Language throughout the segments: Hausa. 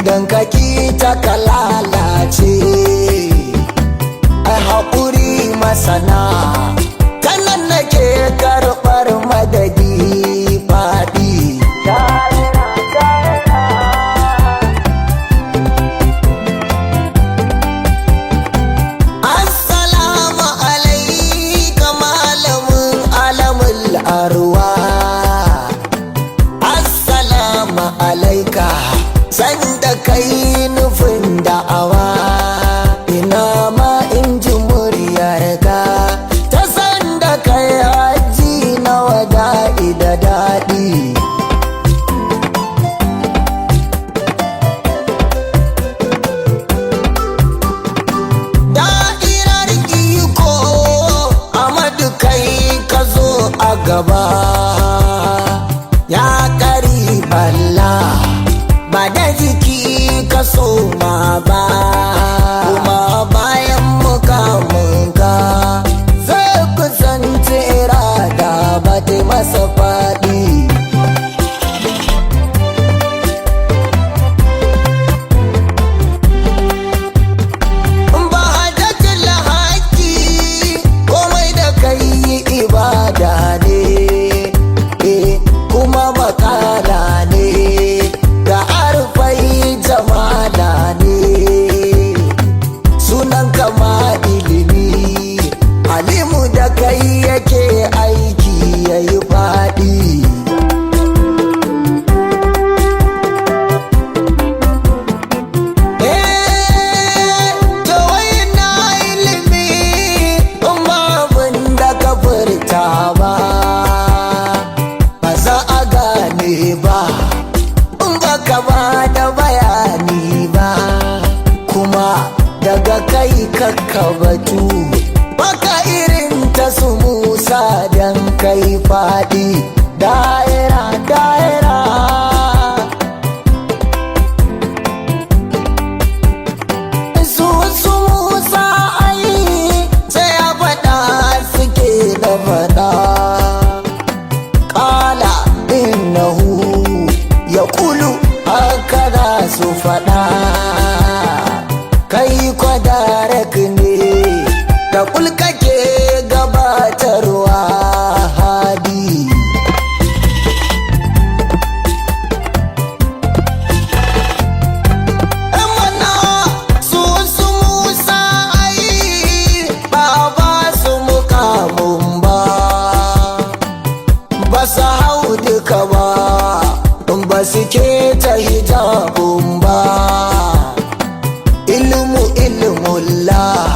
idan ka ki ta ka lalace. Ai haƙuri masana, ta nan nake karɓar madadi faɗi. Assalamu alaika malamin alamul arwa. Assalamu alaika sanda kai nufin da'awa. Ina ma in ji muryarka ta sanda kai haji na wada'i da daɗi. Da'irar iko Amadu kai ka zo a gaba, ya ƙariballa ba da jiki ka soma ba, kuma bayan mukamunka zai kusanci irada ba ta masa faɗi. Ba hajjatul haƙi komai da kai ibada ne, kuma makala ne da arfai jamala ne. Sunan kama ilimi alimu da kai yake aiki yayi faɗi. To na ilimi in babin da ka furta ba za a gane ba in baka ba da bayani ba, kuma daga kai kakkabatu baka irin ta su Musa dan kai faɗi. Daira daira su Musa ai sai ya faɗa suke da faɗa. Ƙala innahu ya kulu haka za su faɗa. Kai kwadarek ne da kulkake gabatarwa hadi. Mana su Musa ai ba ba su mukamun ba, ba su hau duka ba, ba su ke ta hijabun ba. Ilmu ilmullah,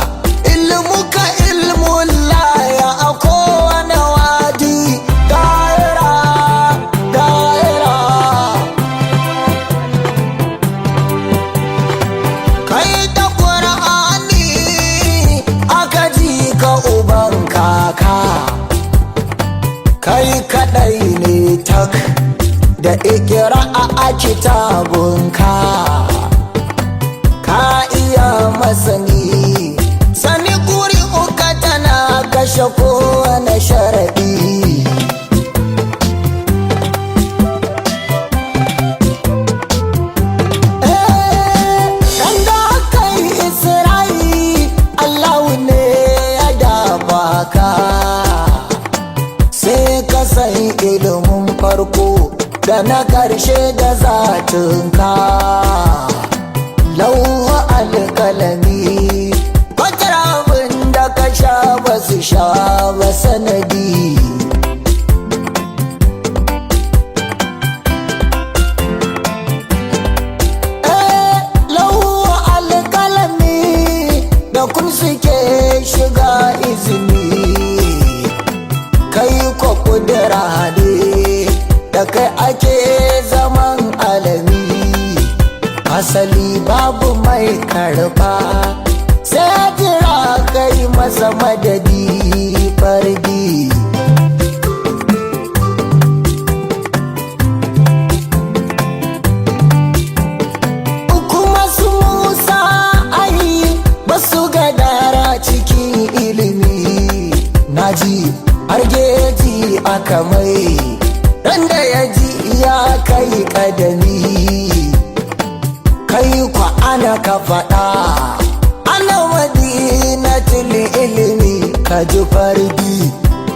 ilmuka ilmullah ya a kowane wadi. Daira daira kai da ƙur'ani aka ji ka uban kaka. Kai kaɗai ne tak da ikira a kitabunka. Ka iya masani sani guri uka tana kashe kowane sharaɗi. Dan da aka yi Isra'i Allahu ne ya dafa ka, sai ka san ilimin farko da na ƙarshe da zatinka. Lauwa alƙalami kwatar abin da ka sha ba su sha ba sanadi. Lauwa alƙalami da kun suke shiga izini. Kai kwa kudura ne da kai ake zaman alami. Asali babu mai karba sai jira kai masa madadi fardi. Kuma su Musa ai basu gadara cikin ilimi. Naji har geji aka mai ran da ya ji ya kai kadami. Kai ana ka faɗa ana madinatul ilimi ka ji fardi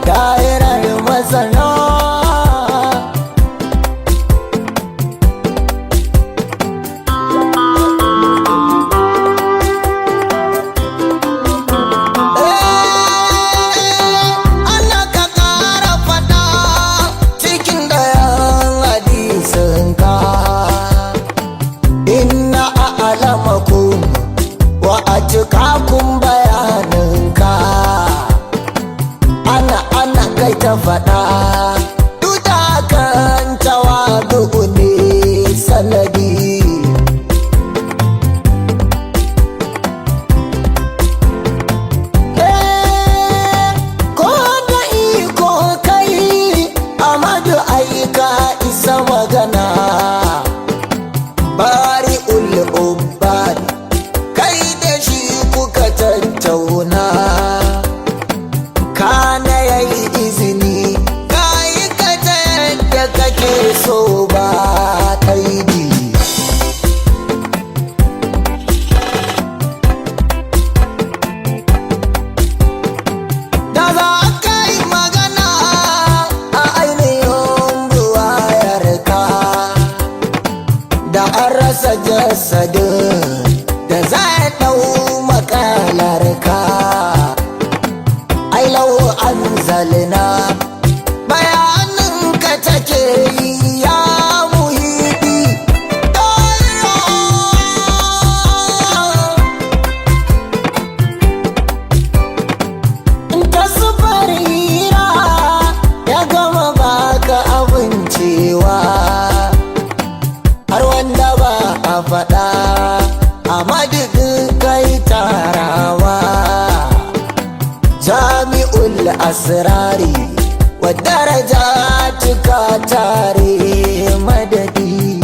da'irar masana. Cikakun bayaninka ana kai ta faɗa duda kan tawadu ne sanadi. Ko da iko kai Amadu aika isa magana bari ul'ubbad tattauna kana yayi izini kayi ka ta yadda kake so ba kaidi. Da za ka yi magana a ainihin buwayarka da an rasa jasadin da za ya ɗau makalarka. Ai lau an zalina bayanin ka take yi ya muhidi. Ta sufar hira ya gama baka abincewa har wanda ba a faɗa Amadu kai tarawa. Jami'ul asrari wa darajatika tare madadi.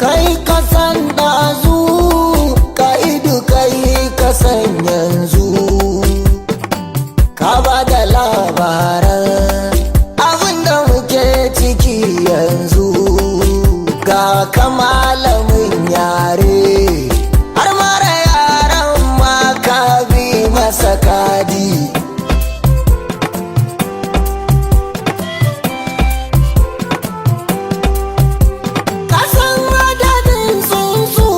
Kai kasan ɗazu ka'idu kai kasan yanzu ka ba da labaran ciki yanzu ga kamalamin yare har mara yaran ma ka bi masa kadi. Kasan adadin tsuntsu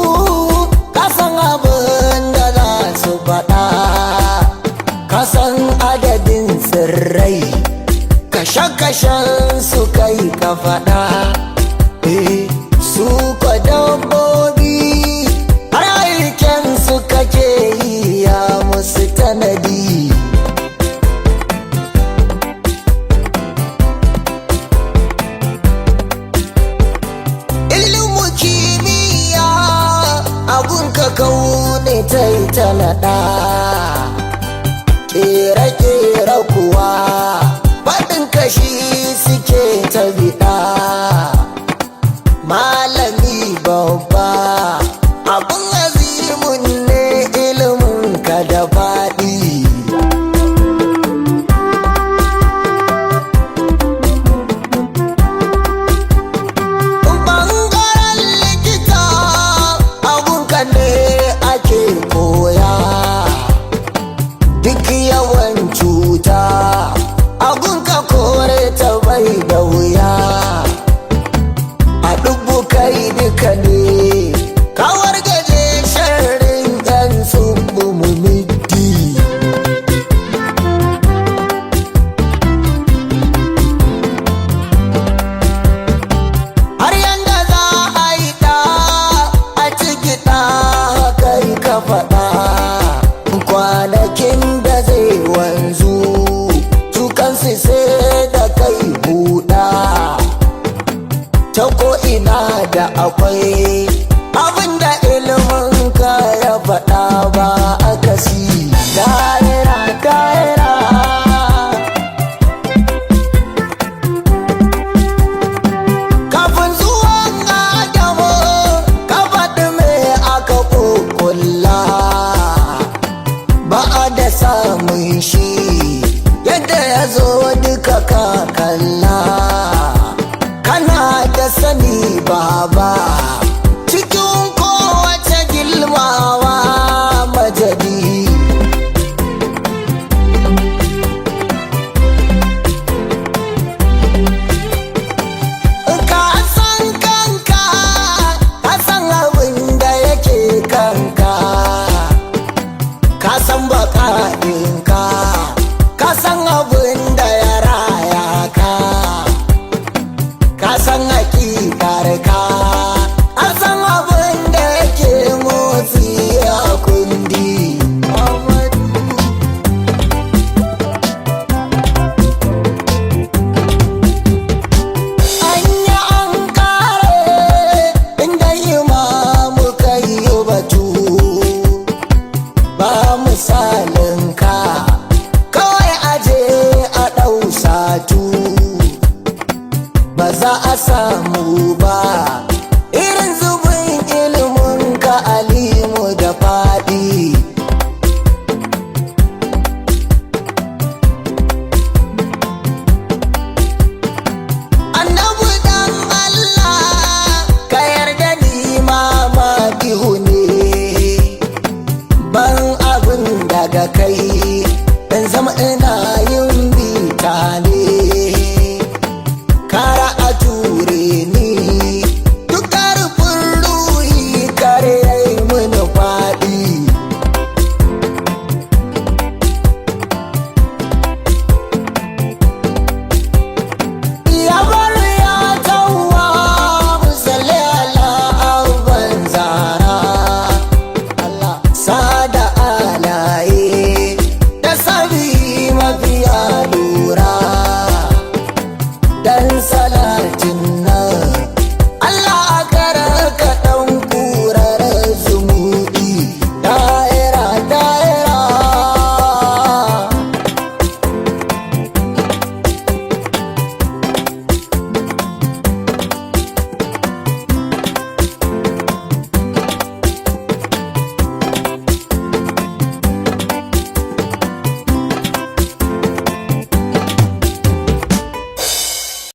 kasan abin da za su faɗa kasan adadin tsirrai kashe-kashen su kai ka faɗa. Su kwa dabbobi har aiken su kake yi ya musu tanadi. Ilimu kimiyya abun ka kaune ta yi talaɗa ƙere-ƙere kuwa faɗin kashi suke ta biɗa. Malami babba abun azimun ne ilimin ka da faɗi. Ɓangaren likita abun ka ne ake koya duk yawan cuta abun ka kore ta bai da wuya. A dubu kai duka ne kawar gaje sharrin yan tsubbu mu middi. Har yanda za a yi ɗa a ciki ɗa kai ka faɗa kwanakin da zai wanzu kansu sai da kai buɗa ta ko'ina da akwai